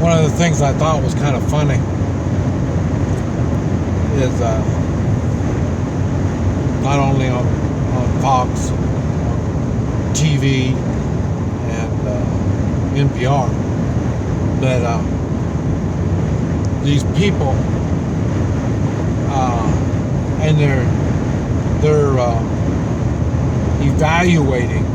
one of the things I thought was kind of funny is not only on Fox, TV, and NPR, but these people and they're evaluating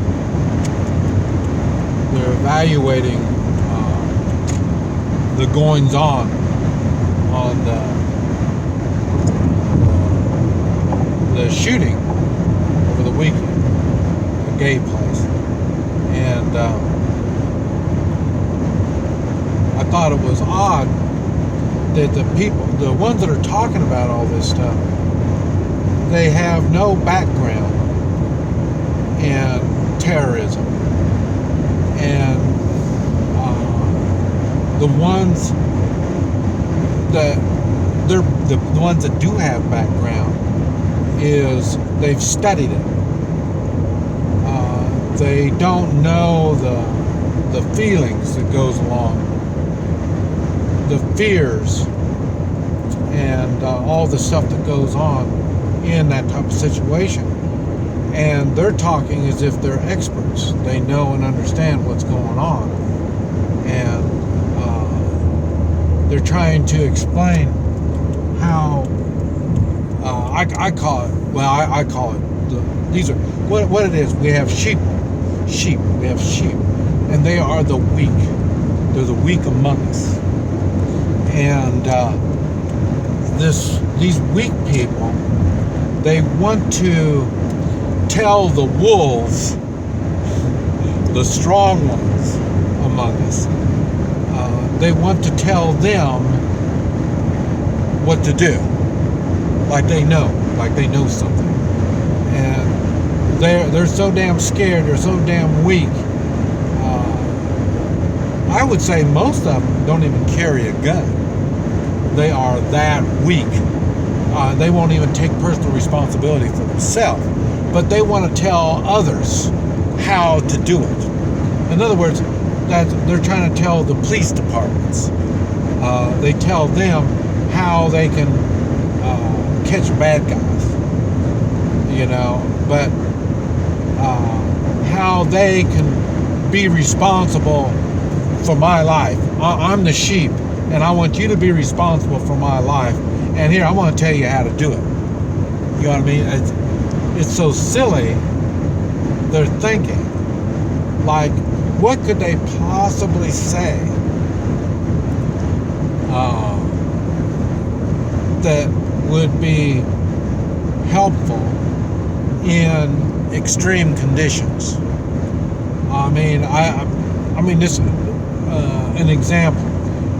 the goings on the shooting over the weekend, a gay place, and I thought it was odd that the people, the ones that are talking about all this stuff, they have no background in terrorism, and the ones that the ones that do have background is they've studied it. They don't know the feelings that goes along, the fears, and all the stuff that goes on in that type of situation. And they're talking as if they're experts. They know and understand what's going on, and they're trying to explain how I call it. Well, I call it. These are what it is. We have sheep. We have sheep, and they are the weak. They're the weak among us, and these weak people, they want to tell the wolves, the strong ones among us, they want to tell them what to do, like they know something, and they're so damn scared, they're so damn weak. I would say most of them don't even carry a gun. They are that weak. They won't even take personal responsibility for themselves, but they want to tell others how to do it. In other words, that they're trying to tell the police departments. They tell them how they can catch bad guys, but how they can be responsible for my life. I'm the sheep, and I want you to be responsible for my life. And here, I want to tell you how to do it. You know what I mean? It's so silly. They're thinking, like, what could they possibly say that would be helpful in extreme conditions? I mean, this an example.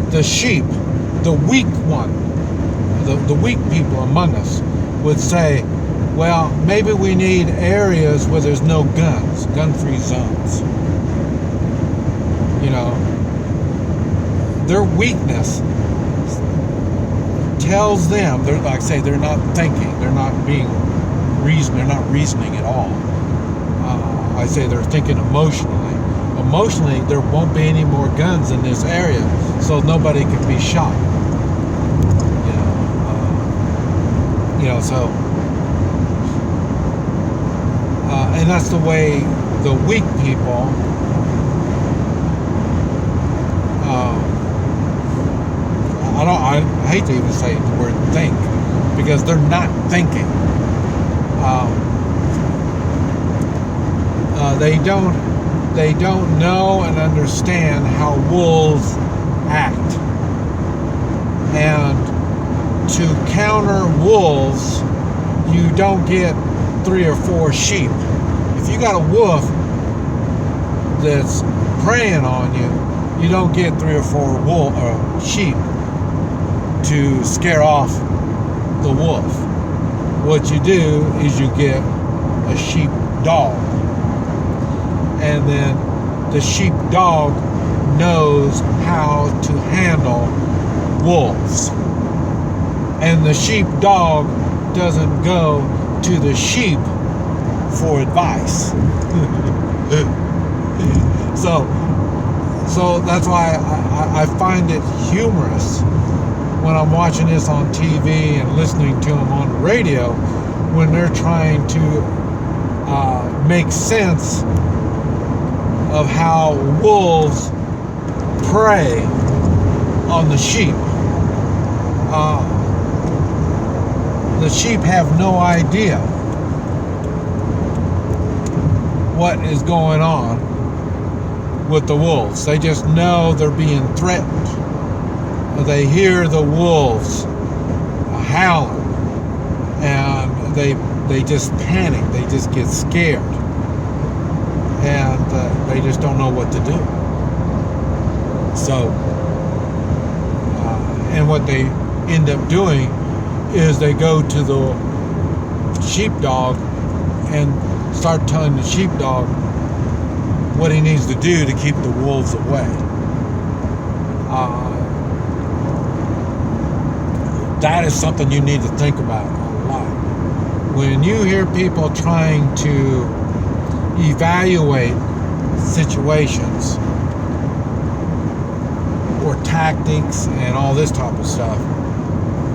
The sheep, the weak one, the weak people among us would say, well, maybe we need areas where there's no guns, gun-free zones. Their weakness tells them, they're not thinking, they're not reasoning at all. I say they're thinking emotionally. Emotionally, there won't be any more guns in this area, so nobody can be shot. So, and that's the way the weak people I hate to even say the word think, because they're not thinking. They don't know and understand how wolves act. And to counter wolves, you don't get 3 or 4 sheep. If you got a wolf that's preying on you, you don't get 3 or 4 sheep to scare off the wolf. What you do is you get a sheep dog, and then the sheep dog knows how to handle wolves, and the sheep dog doesn't go to the sheep for advice. So So that's why I find it humorous when I'm watching this on TV and listening to them on the radio when they're trying to make sense of how wolves prey on the sheep. The sheep have no idea what is going on with the wolves. They just know they're being threatened. They hear the wolves howling, and they just panic. They just get scared, and they just don't know what to do. So, and what they end up doing is they go to the sheepdog and start telling the sheepdog what he needs to do to keep the wolves away. That is something you need to think about a lot. When you hear people trying to evaluate situations or tactics and all this type of stuff,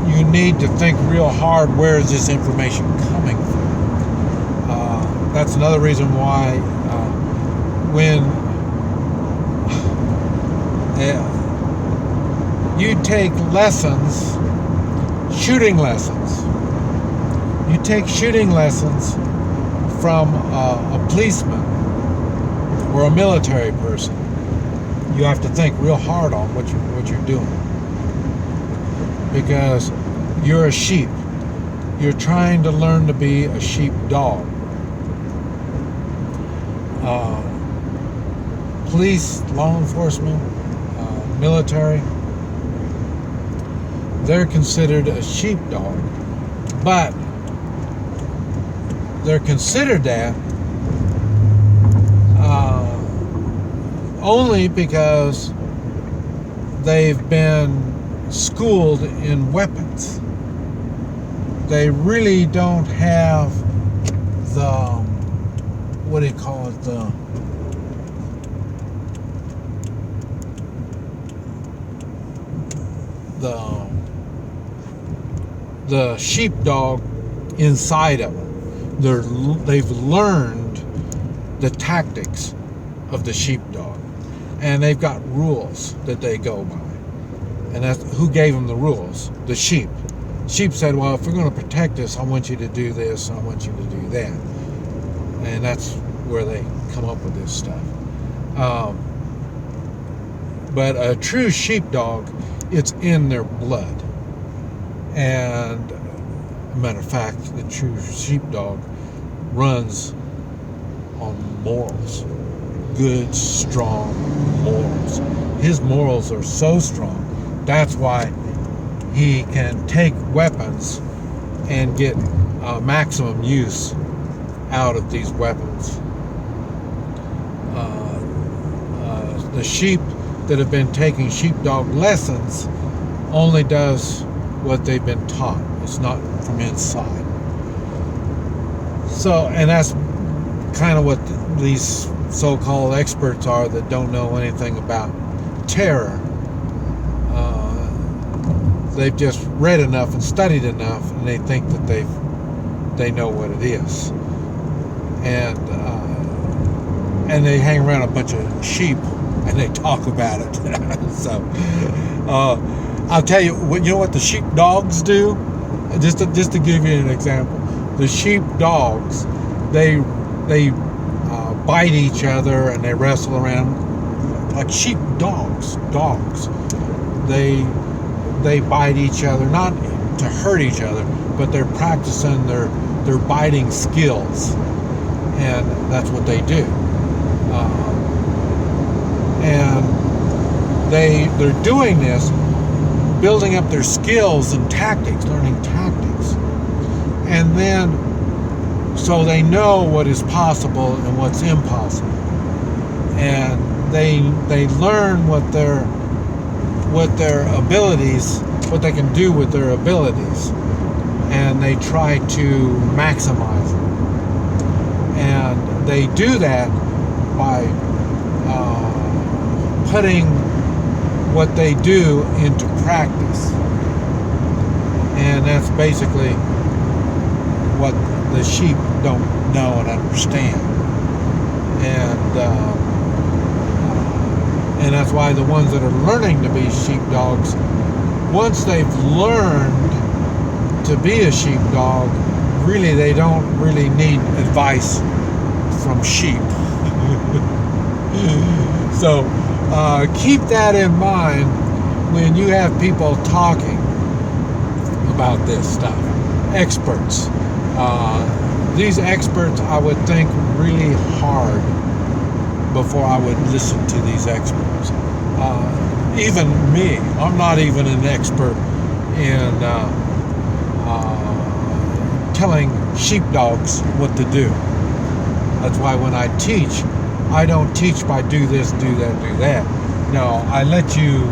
you need to think real hard, where is this information coming from? That's another reason why when you take lessons, shooting lessons, you take shooting lessons from a policeman or a military person, you have to think real hard on what you're doing, because you're a sheep. You're trying to learn to be a sheep dog. Police, law enforcement, military, they're considered a sheepdog, but they're considered that only because they've been schooled in weapons. They really don't have the, what do you call it, the sheepdog inside of them. They've learned the tactics of the sheepdog, and they've got rules that they go by. And that's who gave them the rules? The sheep. Sheep said, well, if we're going to protect us, I want you to do this, and I want you to do that. And that's where they come up with this stuff. But a true sheepdog, it's in their blood. And, matter of fact, the true sheepdog runs on morals. Good, strong morals. His morals are so strong. That's why he can take weapons and get maximum use out of these weapons. The sheep that have been taking sheepdog lessons only does what they've been taught. It's not from inside. So, and that's kind of what these so-called experts are that don't know anything about terror. They've just read enough and studied enough, and they think that they know what it is, and they hang around a bunch of sheep and they talk about it. So I'll tell you what, you know what the sheep dogs do? Just to give you an example, the sheep dogs, they bite each other and they wrestle around like sheep dogs. They bite each other, not to hurt each other, but they're practicing their biting skills, and that's what they do. And they're doing this, building up their skills and tactics, learning tactics, and then so they know what is possible and what's impossible, and they learn what their abilities, what they can do with their abilities, and they try to maximize them. And they do that by putting what they do into practice. And that's basically what the sheep don't know and understand. And that's why the ones that are learning to be sheepdogs, once they've learned to be a sheepdog, really they don't really need advice from sheep. So keep that in mind when you have people talking about this stuff. Experts. These experts, I would think really hard before I would listen to these experts. Even me, I'm not even an expert in telling sheepdogs what to do. That's why when I teach, I don't teach by do this, do that, do that. No, I let you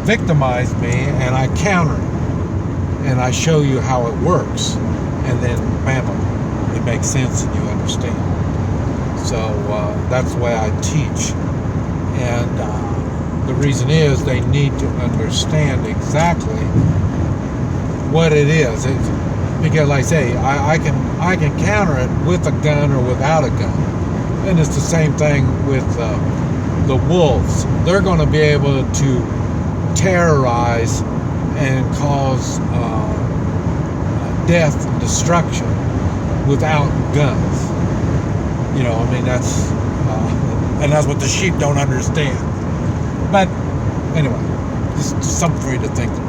victimize me, and I counter it, and I show you how it works, and then bam, it makes sense and you understand. So that's the way I teach, and the reason is they need to understand exactly what it is. Because, like I say, I can counter it with a gun or without a gun, and it's the same thing with the wolves. They're going to be able to terrorize and cause death and destruction without guns. You know, I mean, that's what the sheep don't understand. But anyway, just something for you to think about.